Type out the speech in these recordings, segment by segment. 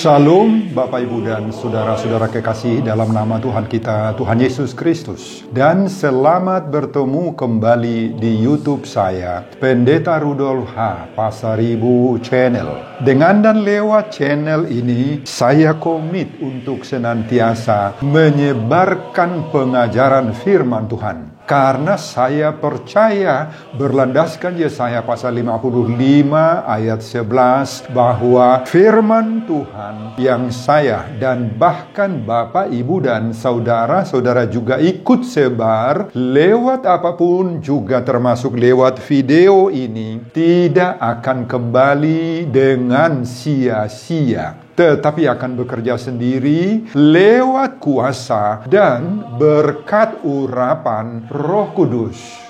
Shalom Bapak Ibu dan Saudara-saudara kekasih dalam nama Tuhan kita, Tuhan Yesus Kristus. Dan selamat bertemu kembali di YouTube saya, Pendeta Rudolf H. Pasaribu Channel. Dengan dan lewat channel ini, saya komit untuk senantiasa menyebarkan pengajaran firman Tuhan. Karena saya percaya berlandaskan Yesaya pasal 55 ayat 11 bahwa firman Tuhan yang saya dan bahkan Bapak, Ibu dan saudara-saudara juga ikut sebar lewat apapun juga termasuk lewat video ini tidak akan kembali dengan sia-sia, tetapi akan bekerja sendiri lewat kuasa dan berkat urapan Roh Kudus.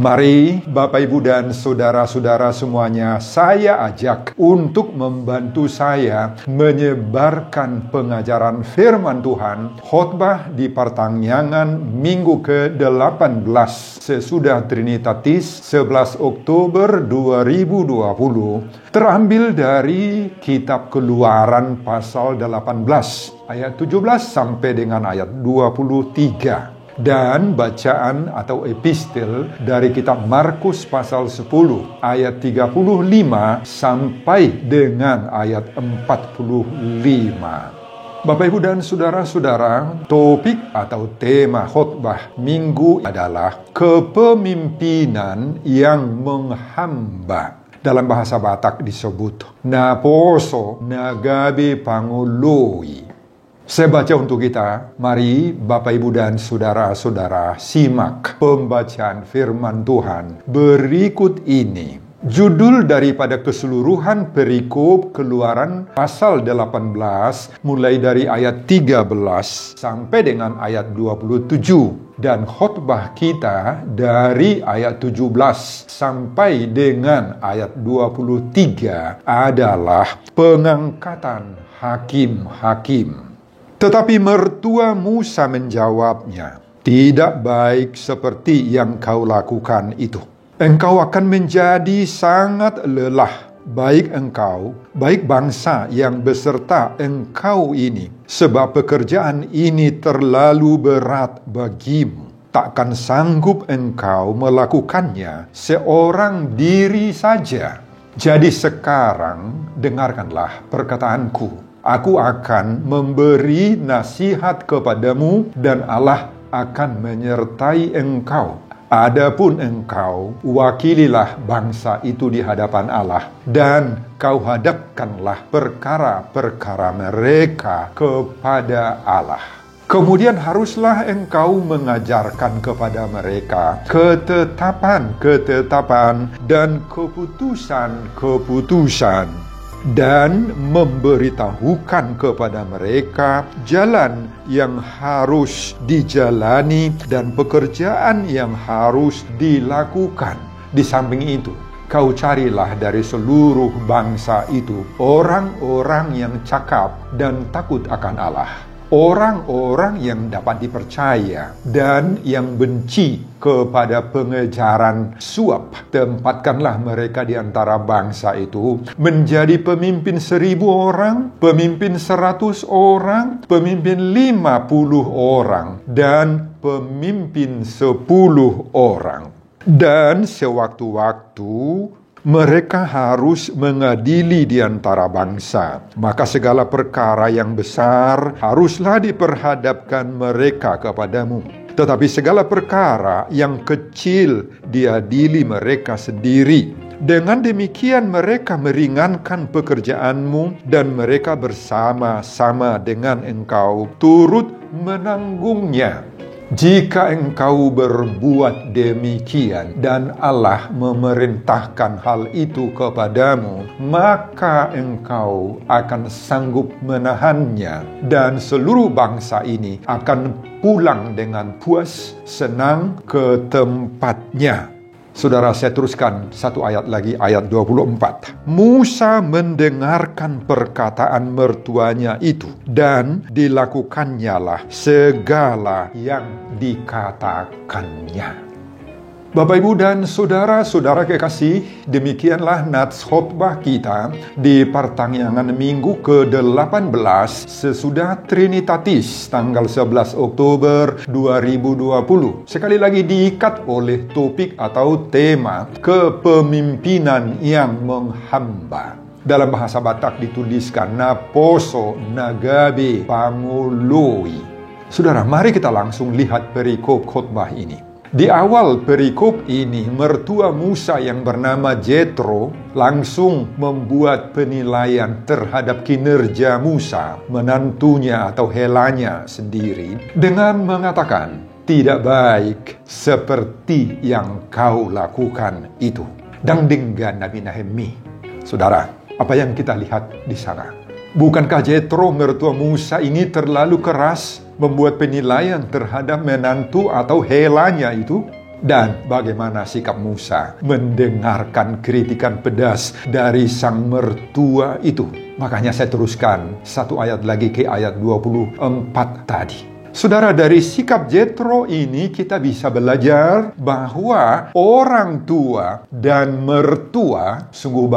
Mari Bapak, Ibu dan saudara-saudara semuanya, saya ajak untuk membantu saya menyebarkan pengajaran firman Tuhan khotbah di pertangyangan minggu ke-18 sesudah Trinitatis 11 Oktober 2020, terambil dari kitab Keluaran pasal 18 ayat 17 sampai dengan ayat 23. Dan bacaan atau epistel dari kitab Markus pasal 10 ayat 35 sampai dengan ayat 45. Bapak, Ibu dan saudara-saudara, topik atau tema khotbah minggu adalah kepemimpinan yang menghamba. Dalam bahasa Batak disebut naposo nagabe pangului. Saya baca untuk kita. Mari Bapak, Ibu dan saudara-saudara simak pembacaan firman Tuhan berikut ini. Judul daripada keseluruhan perikop Keluaran pasal 18 mulai dari ayat 13 sampai dengan ayat 27. Dan khotbah kita dari ayat 17 sampai dengan ayat 23 adalah pengangkatan hakim-hakim. Tetapi mertua Musa menjawabnya, "Tidak baik seperti yang kau lakukan itu. Engkau akan menjadi sangat lelah, baik engkau, baik bangsa yang beserta engkau ini, sebab pekerjaan ini terlalu berat bagimu. Takkan sanggup engkau melakukannya seorang diri saja. Jadi sekarang dengarkanlah perkataanku. Aku akan memberi nasihat kepadamu dan Allah akan menyertai engkau. Adapun engkau, wakililah bangsa itu di hadapan Allah dan kau hadapkanlah perkara-perkara mereka kepada Allah. Kemudian haruslah engkau mengajarkan kepada mereka ketetapan-ketetapan dan keputusan-keputusan, dan memberitahukan kepada mereka jalan yang harus dijalani dan pekerjaan yang harus dilakukan. Di samping itu, kau carilah dari seluruh bangsa itu orang-orang yang cakap dan takut akan Allah, orang-orang yang dapat dipercaya dan yang benci kepada pengejaran suap. Tempatkanlah mereka di antara bangsa itu menjadi pemimpin 1.000 orang, pemimpin 100 orang, pemimpin 50 orang, dan pemimpin 10 orang. Dan sewaktu-waktu mereka harus mengadili di antara bangsa. Maka segala perkara yang besar haruslah diperhadapkan mereka kepadamu. Tetapi segala perkara yang kecil diadili mereka sendiri. Dengan demikian mereka meringankan pekerjaanmu dan mereka bersama-sama dengan engkau turut menanggungnya. Jika engkau berbuat demikian dan Allah memerintahkan hal itu kepadamu, maka engkau akan sanggup menahannya dan seluruh bangsa ini akan pulang dengan puas, senang ke tempatnya. Saudara, saya teruskan satu ayat lagi, ayat 24. Musa mendengarkan perkataan mertuanya itu, dan dilakukannya lah segala yang dikatakannya. Bapak, Ibu, dan saudara-saudara kekasih, demikianlah nats khotbah kita di pertengahan minggu ke-18 sesudah Trinitatis tanggal 11 Oktober 2020. Sekali lagi diikat oleh topik atau tema kepemimpinan yang menghamba. Dalam bahasa Batak dituliskan Naposo Nagabe Pangoloi. Saudara, mari kita langsung lihat perikop khotbah ini. Di awal perikop ini, mertua Musa yang bernama Jethro langsung membuat penilaian terhadap kinerja Musa, menantunya atau helanya sendiri, dengan mengatakan, tidak baik seperti yang kau lakukan itu. Dan dengan Nabi Nahemi. Saudara, apa yang kita lihat di sana? Bukankah Jethro, mertua Musa ini terlalu keras membuat penilaian terhadap menantu atau helanya itu? Dan bagaimana sikap Musa mendengarkan kritikan pedas dari sang mertua itu? Makanya saya teruskan satu ayat lagi ke ayat 24 tadi. Saudara, dari sikap Jethro ini kita bisa belajar bahwa orang tua dan mertua sungguh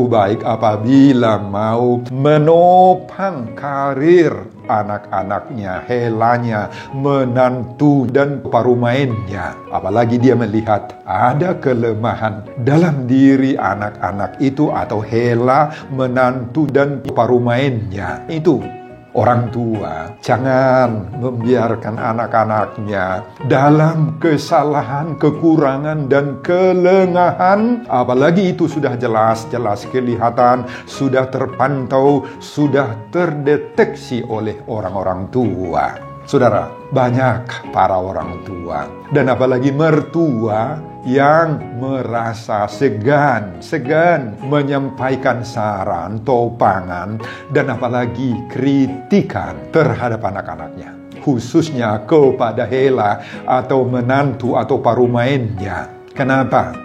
baik apabila mau menopang karir anak-anaknya, helanya, menantu, dan parumainnya. Apalagi dia melihat ada kelemahan dalam diri anak-anak itu atau hela, menantu, dan parumainnya itu. Orang tua jangan membiarkan anak-anaknya dalam kesalahan, kekurangan, dan kelengahan. Apalagi itu sudah jelas kelihatan, sudah terpantau, sudah terdeteksi oleh orang-orang tua. Saudara, banyak para orang tua dan apalagi mertua yang merasa segan menyampaikan saran, topangan, dan apalagi kritikan terhadap anak-anaknya, khususnya kepada hela atau menantu atau parumainnya. Kenapa?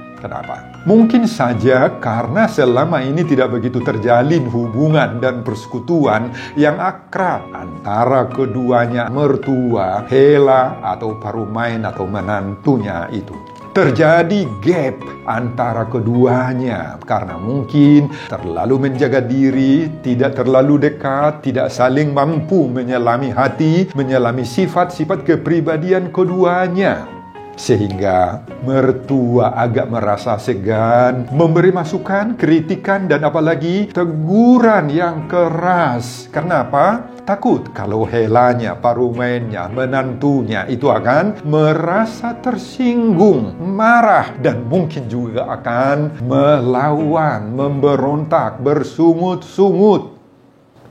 Mungkin saja karena selama ini tidak begitu terjalin hubungan dan persekutuan yang akrab antara keduanya, mertua, hela, atau parumain atau menantunya itu. Terjadi gap antara keduanya karena mungkin terlalu menjaga diri, tidak terlalu dekat, tidak saling mampu menyelami hati, menyelami sifat-sifat kepribadian keduanya. Sehingga mertua agak merasa segan memberi masukan, kritikan, dan apalagi teguran yang keras. Kenapa? Takut kalau helanya, parumainnya, menantunya itu akan merasa tersinggung, marah, dan mungkin juga akan melawan, memberontak, bersungut-sungut.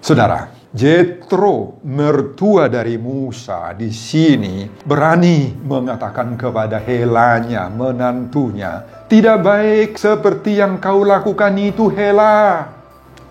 Saudara, Jethro, mertua dari Musa di sini berani mengatakan kepada helanya, menantunya, tidak baik seperti yang kau lakukan itu, hela.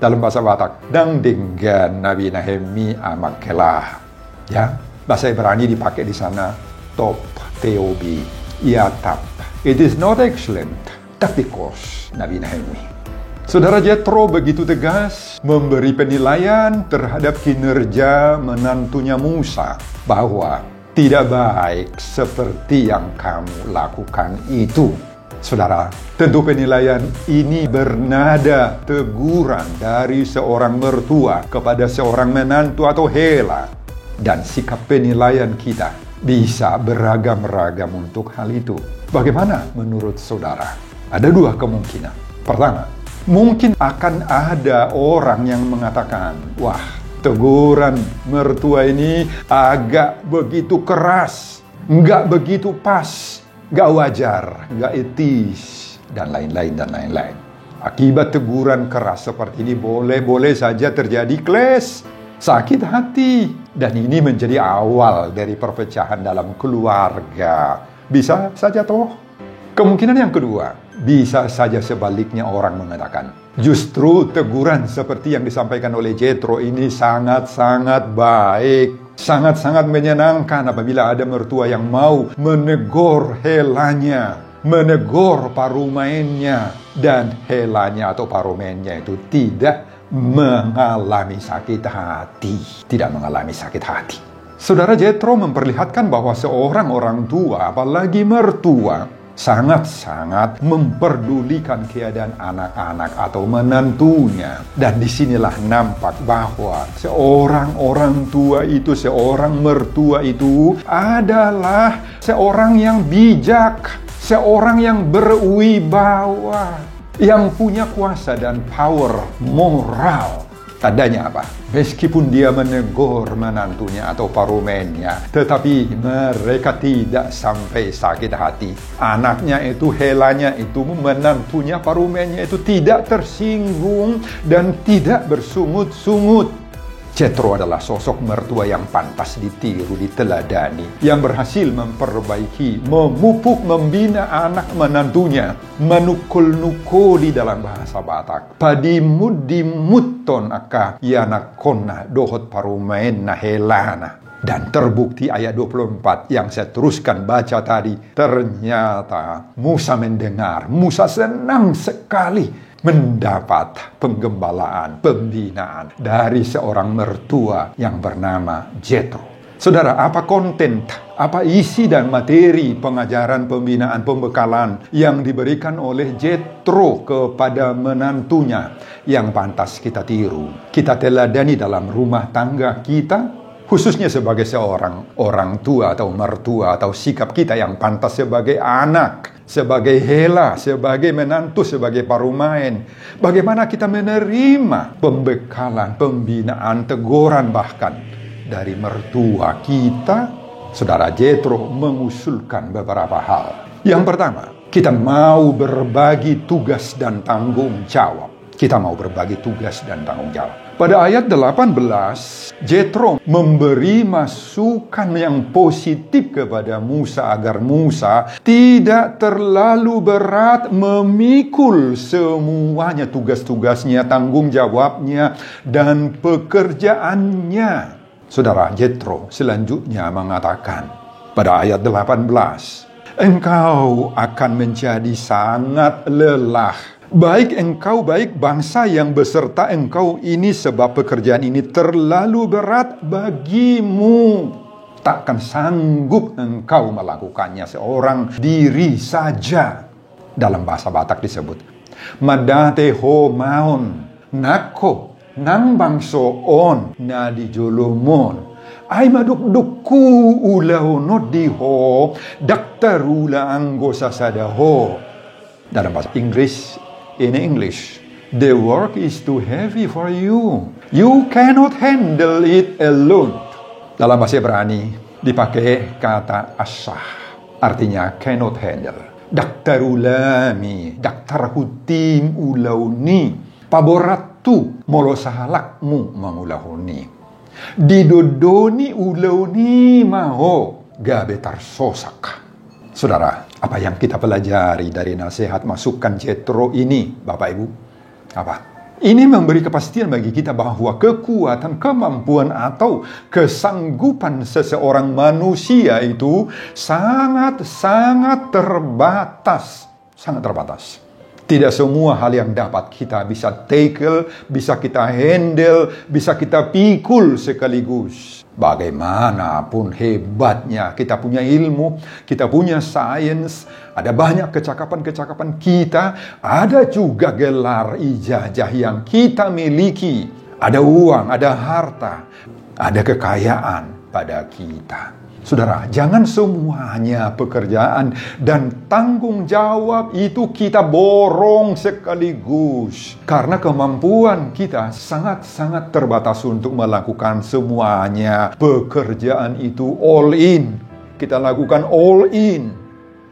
Dalam bahasa Batak, dang dengan Nabi Nahemi amakelah. Ya, bahasa Ibrani dipakai di sana, top, teobi, iatap. It is not excellent, tapi kos Nabi Nahemi. Saudara, Jethro begitu tegas memberi penilaian terhadap kinerja menantunya Musa bahwa tidak baik seperti yang kamu lakukan itu. Saudara, tentu penilaian ini bernada teguran dari seorang mertua kepada seorang menantu atau hela. Dan sikap penilaian kita bisa beragam-ragam untuk hal itu. Bagaimana menurut saudara? Ada dua kemungkinan. Pertama, mungkin akan ada orang yang mengatakan, wah, teguran mertua ini agak begitu keras, nggak begitu pas, nggak wajar, nggak etis, dan lain-lain. Akibat teguran keras seperti ini boleh saja terjadi clash, sakit hati, dan ini menjadi awal dari perpecahan dalam keluarga. Bisa saja toh? Kemungkinan yang kedua, bisa saja sebaliknya orang mengatakan, justru teguran seperti yang disampaikan oleh Jethro ini sangat-sangat baik, sangat-sangat menyenangkan apabila ada mertua yang mau menegur helanya, menegur parumainnya, dan helanya atau parumainnya itu tidak mengalami sakit hati. Saudara, Jethro memperlihatkan bahwa seorang orang tua, apalagi mertua, sangat-sangat memperdulikan keadaan anak-anak atau menantunya. Dan disinilah nampak bahwa seorang orang tua itu, seorang mertua itu adalah seorang yang bijak, seorang yang berwibawa, yang punya kuasa dan power moral. Tandanya apa? Meskipun dia menegur menantunya atau parumennya, tetapi mereka tidak sampai sakit hati. Anaknya itu, helanya itu, menantunya, parumennya itu tidak tersinggung dan tidak bersungut-sungut. Jethro adalah sosok mertua yang pantas ditiru, diteladani, yang berhasil memperbaiki, memupuk, membina anak menantunya, menukul-nukuli dalam bahasa Batak. Padimut-dimutton aka yanak konna dohot parumain helana. Dan terbukti ayat 24 yang saya teruskan baca tadi. Ternyata Musa mendengar, Musa senang sekali mendapat penggembalaan, pembinaan dari seorang mertua yang bernama Jethro. Saudara, apa konten, apa isi dan materi pengajaran, pembinaan, pembekalan yang diberikan oleh Jethro kepada menantunya yang pantas kita tiru, kita teladani dalam rumah tangga kita, khususnya sebagai seorang orang tua atau mertua, atau sikap kita yang pantas sebagai anak, sebagai hela, sebagai menantu, sebagai parumain. Bagaimana kita menerima pembekalan, pembinaan, teguran bahkan dari mertua kita? Saudara, Jethro mengusulkan beberapa hal. Yang pertama, kita mau berbagi tugas dan tanggung jawab. Kita mau berbagi tugas dan tanggung jawab. Pada ayat 18, Jethro memberi masukan yang positif kepada Musa agar Musa tidak terlalu berat memikul semuanya, tugas-tugasnya, tanggung jawabnya, dan pekerjaannya. Saudara, Jethro selanjutnya mengatakan pada ayat 18, engkau akan menjadi sangat lelah. Baik engkau, baik bangsa yang beserta engkau ini, sebab pekerjaan ini terlalu berat bagimu. Takkan sanggup engkau melakukannya seorang diri saja. Dalam bahasa Batak disebut madate ho maon nako nang bangso on na di jolomon ay madukdukku ulaw no diho daktarula anggo sasadaho. Dalam bahasa Inggris, in English, the work is too heavy for you. You cannot handle it alone. Dalam bahasa Ibrani dipakai kata asah, artinya cannot handle. Daktarulami, daktarhutim ulauni, paboratu molosahalakmu mangulahuni. Didodoni ulauni maho gabetar sosak. Saudara, apa yang kita pelajari dari nasihat masukan Jethro ini, Bapak Ibu? Apa? Ini memberi kepastian bagi kita bahwa kekuatan, kemampuan, atau kesanggupan seseorang manusia itu sangat terbatas. Sangat terbatas. Tidak semua hal yang dapat kita bisa tackle, bisa kita handle, bisa kita pikul sekaligus. Bagaimanapun hebatnya kita punya ilmu, kita punya sains, ada banyak kecakapan-kecakapan kita, ada juga gelar ijazah yang kita miliki, ada uang, ada harta, ada kekayaan pada kita. Saudara, jangan semuanya pekerjaan dan tanggung jawab itu kita borong sekaligus. Karena kemampuan kita sangat terbatas untuk melakukan semuanya. Pekerjaan itu all in. Kita lakukan all in.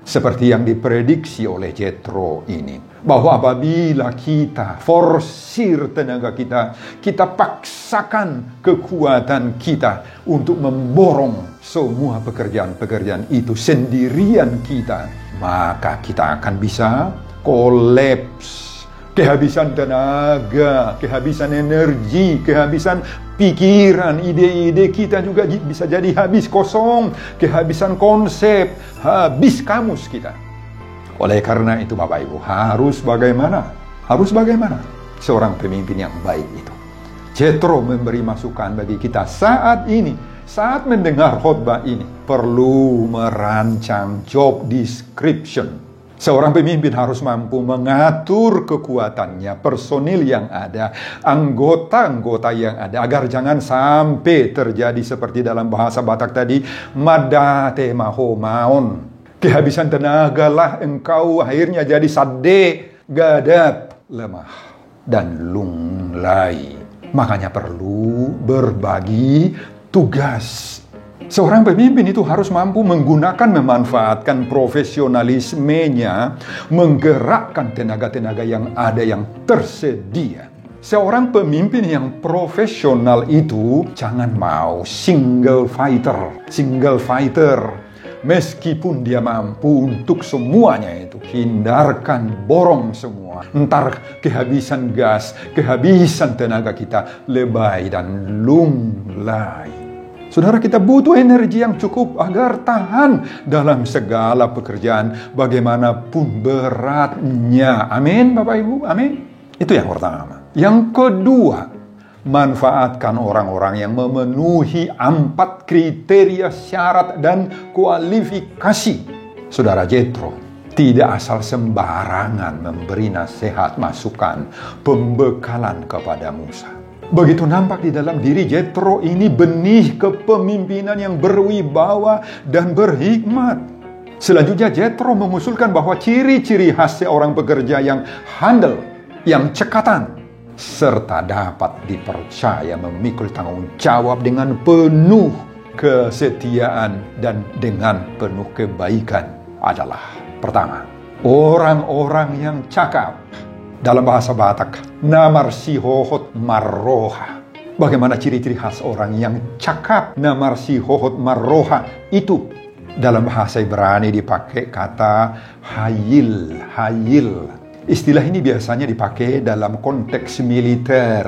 Seperti yang diprediksi oleh Jethro ini. Bahwa apabila kita forsir tenaga kita paksakan kekuatan kita untuk memborong semua pekerjaan-pekerjaan itu sendirian kita, maka kita akan bisa kolaps. Kehabisan tenaga, kehabisan energi, kehabisan pikiran, ide-ide kita juga bisa jadi habis kosong, kehabisan konsep, habis kamus kita. Oleh karena itu Bapak Ibu, harus bagaimana? Harus bagaimana seorang pemimpin yang baik itu? Jethro memberi masukan bagi kita saat ini, saat mendengar khotbah ini, perlu merancang job description. Seorang pemimpin harus mampu mengatur kekuatannya, personil yang ada, anggota-anggota yang ada, agar jangan sampai terjadi seperti dalam bahasa Batak tadi, madate maho maon. Kehabisan tenaga lah engkau akhirnya jadi sade, gadap, lemah, dan lunglai. Makanya perlu berbagi tugas. Seorang pemimpin itu harus mampu memanfaatkan profesionalismenya, menggerakkan tenaga-tenaga yang ada yang tersedia. Seorang pemimpin yang profesional itu jangan mau single fighter. Meskipun dia mampu untuk semuanya itu, hindarkan borong semua. Ntar kehabisan gas, kehabisan tenaga kita, lebay dan lunglai. Saudara, kita butuh energi yang cukup agar tahan dalam segala pekerjaan, bagaimanapun beratnya. Amin, Bapak Ibu, amin. Itu yang pertama. Yang kedua, manfaatkan orang-orang yang memenuhi 4 kriteria syarat dan kualifikasi. Saudara Jethro tidak asal sembarangan memberi nasihat, masukan, pembekalan kepada Musa. Begitu nampak di dalam diri Jethro ini benih kepemimpinan yang berwibawa dan berhikmat. Selanjutnya Jethro mengusulkan bahwa ciri-ciri khas seorang pekerja yang handal, yang cekatan, serta dapat dipercaya memikul tanggung jawab dengan penuh kesetiaan dan dengan penuh kebaikan adalah: pertama, orang-orang yang cakap. Dalam bahasa Batak, namarsihohot marroha. Bagaimana ciri-ciri khas orang yang cakap? Namarsihohot marroha itu dalam bahasa Ibrani dipakai kata hayil. Istilah ini biasanya dipakai dalam konteks militer.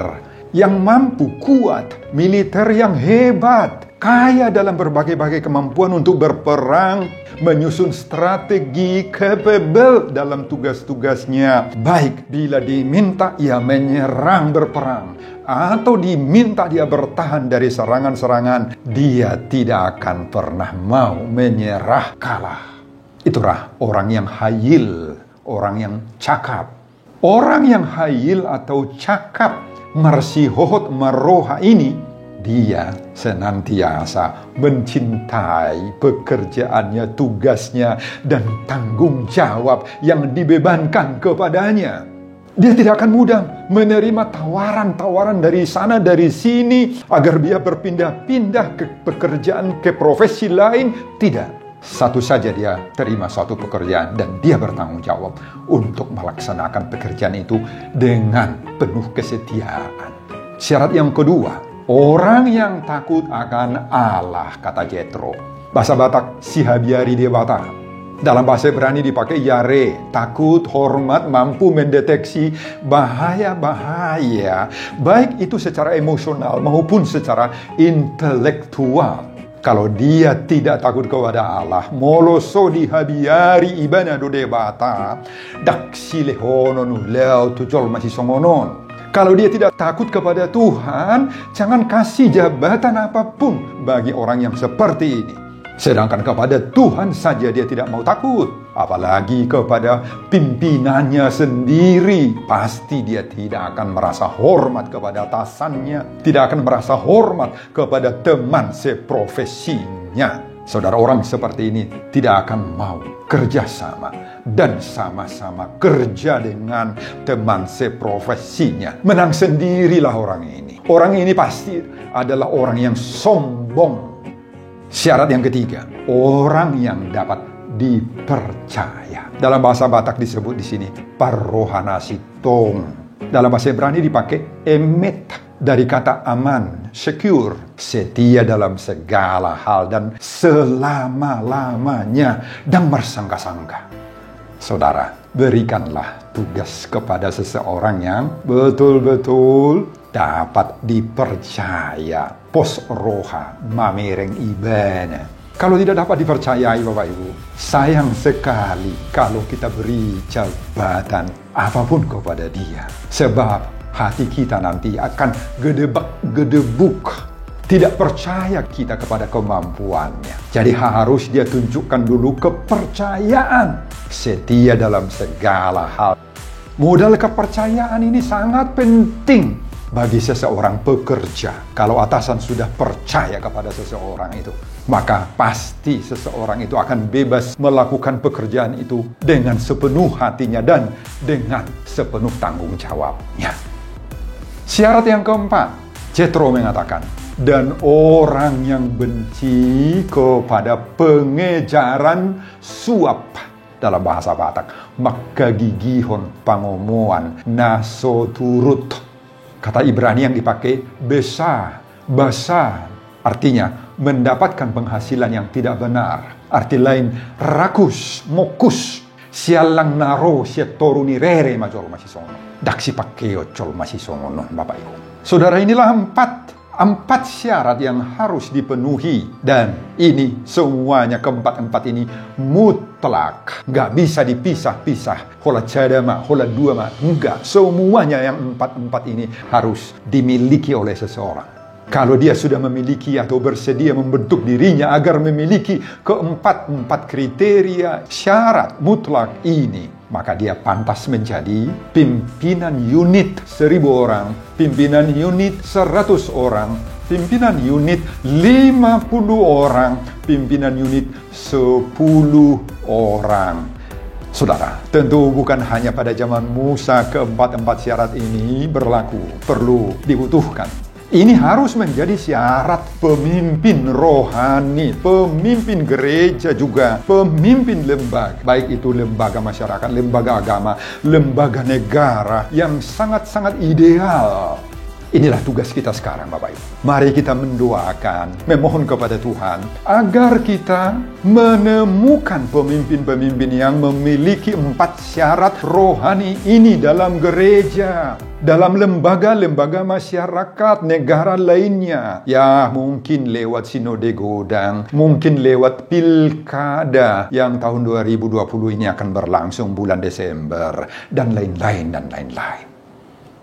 Yang mampu, kuat, militer yang hebat, kaya dalam berbagai-bagai kemampuan untuk berperang, menyusun strategi, capable dalam tugas-tugasnya. Baik bila diminta ia menyerang berperang, atau diminta dia bertahan dari serangan-serangan, dia tidak akan pernah mau menyerah kalah. Itulah orang yang hayil, orang yang cakap. Orang yang hayil atau cakap, marsihohot marroha ini, dia senantiasa mencintai pekerjaannya, tugasnya, dan tanggung jawab yang dibebankan kepadanya. Dia tidak akan mudah menerima tawaran-tawaran dari sana, dari sini, agar dia berpindah-pindah ke pekerjaan, ke profesi lain. Tidak. Satu saja dia terima suatu pekerjaan dan dia bertanggung jawab untuk melaksanakan pekerjaan itu dengan penuh kesetiaan. Syarat yang kedua, orang yang takut akan Allah, kata Jethro. Bahasa Batak, sihabiari dewata. Dalam bahasa Ibrani dipakai yare, takut, hormat, mampu mendeteksi bahaya-bahaya, baik itu secara emosional maupun secara intelektual. Kalau dia tidak takut kepada Allah, moloso dihabiari ibana do debata, daksile honon leo tujol masih songonon. Kalau dia tidak takut kepada Tuhan, jangan kasih jabatan apapun bagi orang yang seperti ini. Sedangkan kepada Tuhan saja dia tidak mau takut, apalagi kepada pimpinannya sendiri. Pasti dia tidak akan merasa hormat kepada atasannya, tidak akan merasa hormat kepada teman seprofesinya. Saudara, orang seperti ini tidak akan mau kerjasama dan sama-sama kerja dengan teman seprofesinya. Menang sendirilah orang ini. Orang ini pasti adalah orang yang sombong. Syarat yang ketiga, orang yang dapat dipercaya. Dalam bahasa Batak disebut di sini parrohana sitong. Dalam bahasa Ibrani dipakai emet, dari kata aman, secure, setia dalam segala hal dan selama-lamanya, dan bersangka-sangka. Saudara, berikanlah tugas kepada seseorang yang betul-betul dapat dipercaya. Pos roha mamereng ibana. Kalau tidak dapat dipercayai, Bapak Ibu, sayang sekali kalau kita beri jabatan apapun kepada dia. Sebab hati kita nanti akan gedebak-gedebuk Tidak percaya kita kepada kemampuannya. Jadi harus dia tunjukkan dulu kepercayaan. Setia dalam segala hal. Modal kepercayaan ini sangat penting bagi seseorang pekerja. Kalau atasan sudah percaya kepada seseorang itu, maka pasti seseorang itu akan bebas melakukan pekerjaan itu dengan sepenuh hatinya dan dengan sepenuh tanggung jawabnya. Syarat yang keempat, Jethro mengatakan, dan orang yang benci kepada pengejaran suap, dalam bahasa Batak, maka gigihon pangomoan naso turut. Kata Ibrani yang dipakai besar, basar, artinya mendapatkan penghasilan yang tidak benar. Arti lain, rakus, mokus, sialang naro, siatoruni rere major masih sono. Daksi pakeo col masih sono non Bapak Ibu. Saudara, inilah empat syarat yang harus dipenuhi. Dan ini semuanya, keempat ini mutlak. Nggak bisa dipisah-pisah. Hola cadama, hola dua ma. Enggak. Semuanya yang empat ini harus dimiliki oleh seseorang. Kalau dia sudah memiliki atau bersedia membentuk dirinya agar memiliki keempat kriteria syarat mutlak ini, maka dia pantas menjadi pimpinan unit 1000 orang, pimpinan unit 100 orang, pimpinan unit 50 orang, pimpinan unit 10 orang. Saudara, tentu bukan hanya pada zaman Musa keempat syarat ini berlaku, perlu dibutuhkan. Ini harus menjadi syarat pemimpin rohani, pemimpin gereja juga, pemimpin lembaga, baik itu lembaga masyarakat, lembaga agama, lembaga negara yang sangat-sangat ideal. Inilah tugas kita sekarang, Bapak Ibu. Mari kita mendoakan, memohon kepada Tuhan agar kita menemukan pemimpin-pemimpin yang memiliki 4 syarat rohani ini dalam gereja, dalam lembaga-lembaga masyarakat, negara lainnya. Ya, mungkin lewat sinode godang, mungkin lewat pilkada yang tahun 2020 ini akan berlangsung bulan Desember, dan lain-lain.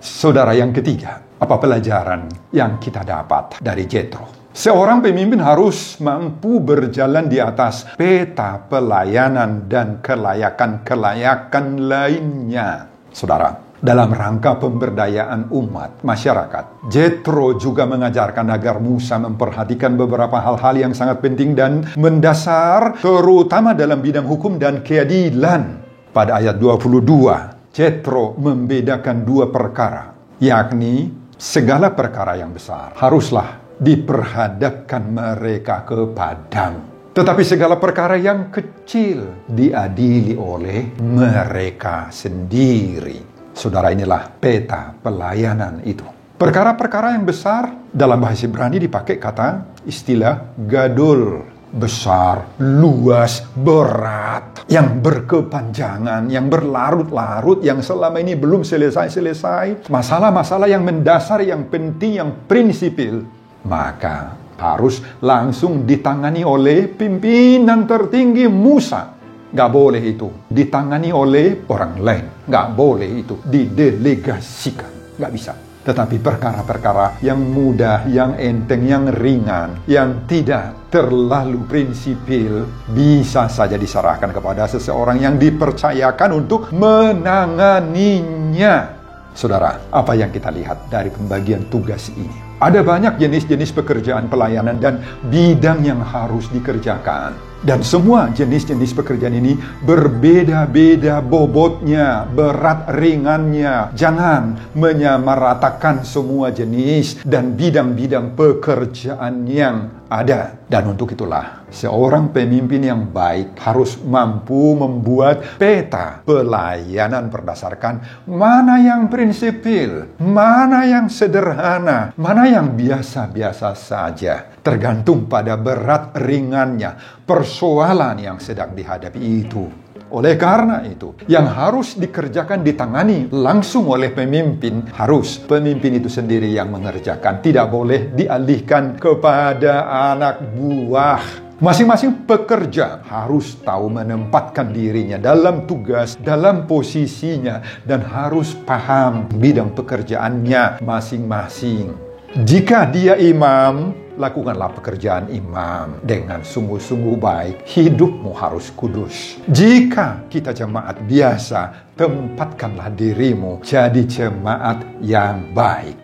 Saudara, yang ketiga, apa pelajaran yang kita dapat dari Jethro? Seorang pemimpin harus mampu berjalan di atas peta pelayanan dan kelayakan lainnya. Saudara, dalam rangka pemberdayaan umat masyarakat, Jethro juga mengajarkan agar Musa memperhatikan beberapa hal-hal yang sangat penting dan mendasar, terutama dalam bidang hukum dan keadilan. Pada ayat 22, Jethro membedakan 2 perkara, yakni segala perkara yang besar haruslah diperhadapkan mereka kepadamu, tetapi segala perkara yang kecil diadili oleh mereka sendiri. Saudara, inilah peta pelayanan itu. Perkara-perkara yang besar dalam bahasa Ibrani dipakai kata istilah gadol, besar, luas, berat, yang berkepanjangan, yang berlarut-larut, yang selama ini belum selesai-selesai, masalah-masalah yang mendasar, yang penting, yang prinsipil, maka harus langsung ditangani oleh pimpinan tertinggi Musa. Gak boleh itu ditangani oleh orang lain, gak boleh itu didelegasikan, gak bisa. Tetapi perkara-perkara yang mudah, yang enteng, yang ringan, yang tidak terlalu prinsipil, bisa saja diserahkan kepada seseorang yang dipercayakan untuk menanganinya. Saudara, apa yang kita lihat dari pembagian tugas ini? Ada banyak jenis-jenis pekerjaan pelayanan dan bidang yang harus dikerjakan. Dan semua jenis-jenis pekerjaan ini berbeda-beda bobotnya, berat ringannya. Jangan menyamaratakan semua jenis dan bidang-bidang pekerjaan yang ada. Dan untuk itulah, seorang pemimpin yang baik harus mampu membuat peta pelayanan berdasarkan mana yang prinsipil, mana yang sederhana, mana yang biasa-biasa saja. Tergantung pada berat ringannya persoalan yang sedang dihadapi itu. Oleh karena itu, yang harus dikerjakan ditangani langsung oleh pemimpin, harus pemimpin itu sendiri yang mengerjakan. Tidak boleh dialihkan kepada anak buah. Masing-masing pekerja harus tahu menempatkan dirinya dalam tugas, dalam posisinya, dan harus paham bidang pekerjaannya masing-masing. Jika dia imam, lakukanlah pekerjaan imam dengan sungguh-sungguh baik. Hidupmu harus kudus. Jika kita jemaat biasa, tempatkanlah dirimu jadi jemaat yang baik.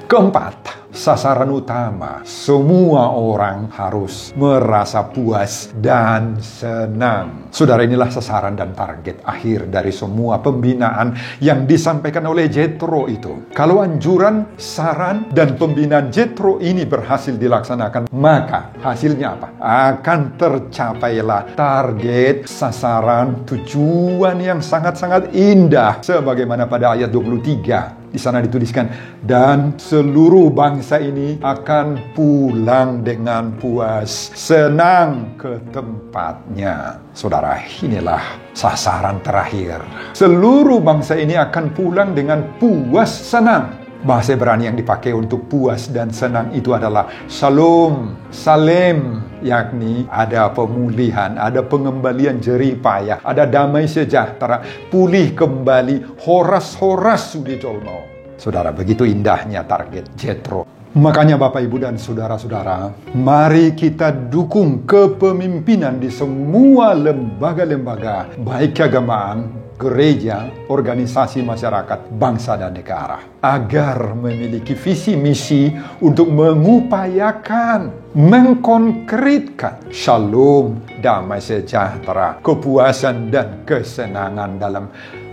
Keempat, sasaran utama, semua orang harus merasa puas dan senang. Saudara, inilah sasaran dan target akhir dari semua pembinaan yang disampaikan oleh Jethro itu. Kalau anjuran, saran, dan pembinaan Jethro ini berhasil dilaksanakan, maka hasilnya apa? Akan tercapailah target, sasaran, tujuan yang sangat-sangat indah. Sebagaimana pada ayat 23. Di sana dituliskan, dan seluruh bangsa ini akan pulang dengan puas, senang ke tempatnya. Saudara, inilah sasaran terakhir. Seluruh bangsa ini akan pulang dengan puas, senang. Bahasa Ibrani yang dipakai untuk puas dan senang itu adalah shalom, salem, yakni ada pemulihan, ada pengembalian jerih payah, ada damai sejahtera, pulih kembali, horas-horas sudijolmo. Saudara, begitu indahnya target Jethro. Makanya Bapak, Ibu, dan saudara-saudara, mari kita dukung kepemimpinan di semua lembaga-lembaga, baik keagamaan, gereja, organisasi masyarakat, bangsa dan negara, agar memiliki visi misi untuk mengupayakan, mengkonkretkan shalom, damai sejahtera, kepuasan dan kesenangan dalam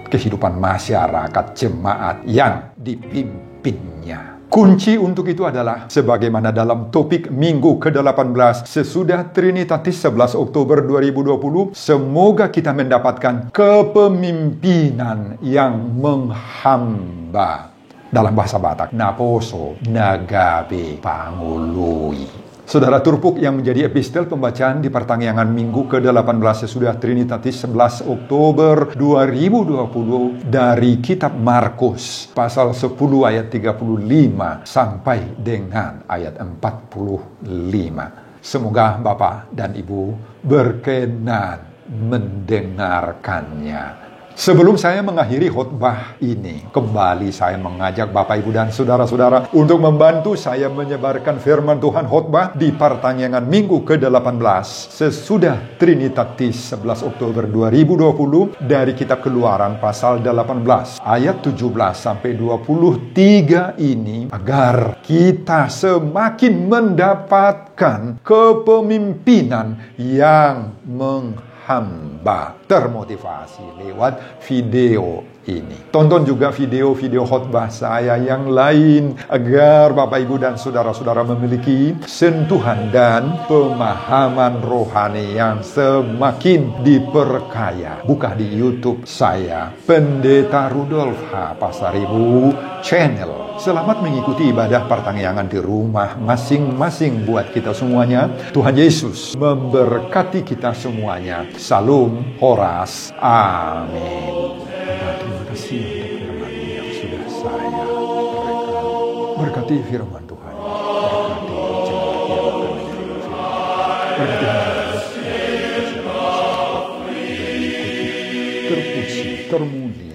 kehidupan masyarakat jemaat yang dipimpinnya. Kunci untuk itu adalah sebagaimana dalam topik minggu ke-18 sesudah Trinitatis 11 Oktober 2020, semoga kita mendapatkan kepemimpinan yang menghamba. Dalam bahasa Batak, naposo nagabe pangului. Saudara, Turpuk yang menjadi epistel pembacaan di pertanggiangan minggu ke-18 sesudah Trinitatis 11 Oktober 2020 dari kitab Markus pasal 10 ayat 35 sampai dengan ayat 45. Semoga Bapak dan Ibu berkenan mendengarkannya. Sebelum saya mengakhiri khotbah ini, kembali saya mengajak Bapak, Ibu, dan saudara-saudara untuk membantu saya menyebarkan firman Tuhan khotbah di pertanggiangan minggu ke-18 sesudah Trinitatis 11 Oktober 2020 dari kitab Keluaran pasal 18 ayat 17 sampai 23 ini, agar kita semakin mendapatkan kepemimpinan yang hamba, termotivasi lewat video ini. Tonton juga video-video khotbah saya yang lain agar Bapak, Ibu, dan saudara-saudara memiliki sentuhan dan pemahaman rohani yang semakin diperkaya. Buka di YouTube saya, Pendeta Rudolf H. Pasaribu Channel. Selamat mengikuti ibadah pertanggiangan di rumah masing-masing buat kita semuanya. Tuhan Yesus memberkati kita semuanya. Salam, horas, amin. Terima kasih untuk firman yang sudah saya berikan. Berkati firman Tuhan. Berkati jemaat yang akan menerima firman. Berkati terpuji, termulia.